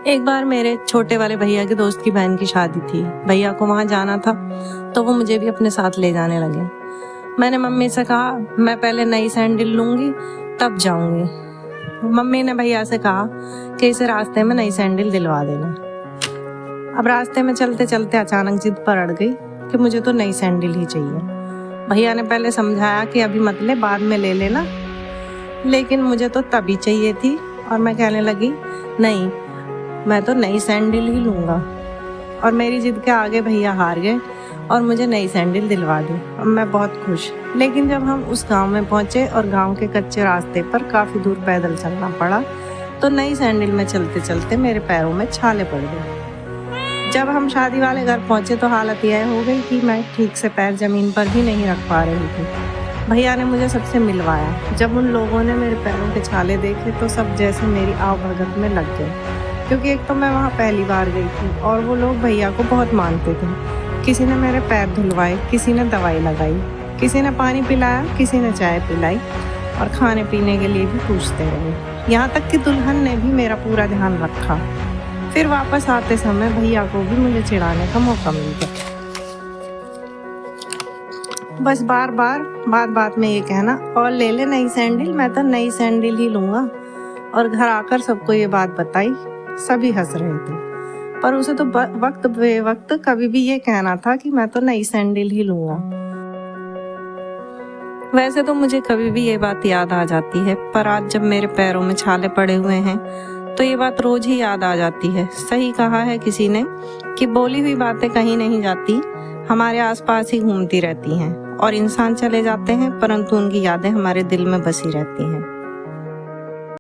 एक बार मेरे छोटे वाले भैया के दोस्त की बहन की शादी थी। भैया को वहाँ जाना था तो वो मुझे भी अपने साथ ले जाने लगे। मैंने मम्मी से कहा मैं पहले नई सैंडल लूँगी तब जाऊँगी। मम्मी ने भैया से कहा कि इसे रास्ते में नई सैंडल दिलवा देना। अब रास्ते में चलते चलते अचानक जिद पर अड़ गई कि मुझे तो नई सैंडल ही चाहिए। भैया ने पहले समझाया कि अभी मत ले, बाद में ले लेना, लेकिन मुझे तो तभी चाहिए थी और मैं कहने लगी नहीं, मैं तो नई सैंडल ही लूँगा। और मेरी जिद के आगे भैया हार गए और मुझे नई सैंडल दिलवा दी। अब मैं बहुत खुश। लेकिन जब हम उस गांव में पहुंचे और गांव के कच्चे रास्ते पर काफ़ी दूर पैदल चलना पड़ा तो नई सैंडल में चलते चलते मेरे पैरों में छाले पड़ गए। जब हम शादी वाले घर पहुंचे तो हालत यह हो गई कि मैं ठीक से पैर ज़मीन पर भी नहीं रख पा रही थी। भैया ने मुझे सबसे मिलवाया। जब उन लोगों ने मेरे पैरों के छाले देखे तो सब जैसे मेरी आवभगत में लग गए, क्योंकि एक तो मैं वहाँ पहली बार गई थी और वो लोग भैया को बहुत मानते थे। किसी ने मेरे पैर धुलवाए, किसी ने दवाई लगाई, किसी ने पानी पिलाया, किसी ने चाय पिलाई और खाने पीने के लिए भी पूछते रहे। यहाँ तक कि दुल्हन ने भी मेरा पूरा ध्यान रखा। फिर वापस आते समय भैया को भी मुझे चिढ़ाने का मौका मिल गया। बस बार बार बात में ये कहना और ले ले नई सैंडल, मैं तो नई सैंडल ही लूँगा। और घर आकर सबको ये बात बताई। सभी हंस रहे थे, पर उसे तो वक्त बे वक्त कभी भी ये कहना था कि मैं तो नई सैंडल ही लूँगा। वैसे तो मुझे कभी भी ये बात याद आ जाती है, पर आज जब मेरे पैरों में छाले पड़े हुए हैं तो ये बात रोज ही याद आ जाती है। सही कहा है किसी ने कि बोली हुई बातें कहीं नहीं जाती, हमारे आसपास ही घूमती रहती हैं और इंसान चले जाते हैं परंतु उनकी यादें हमारे दिल में बसी रहती हैं।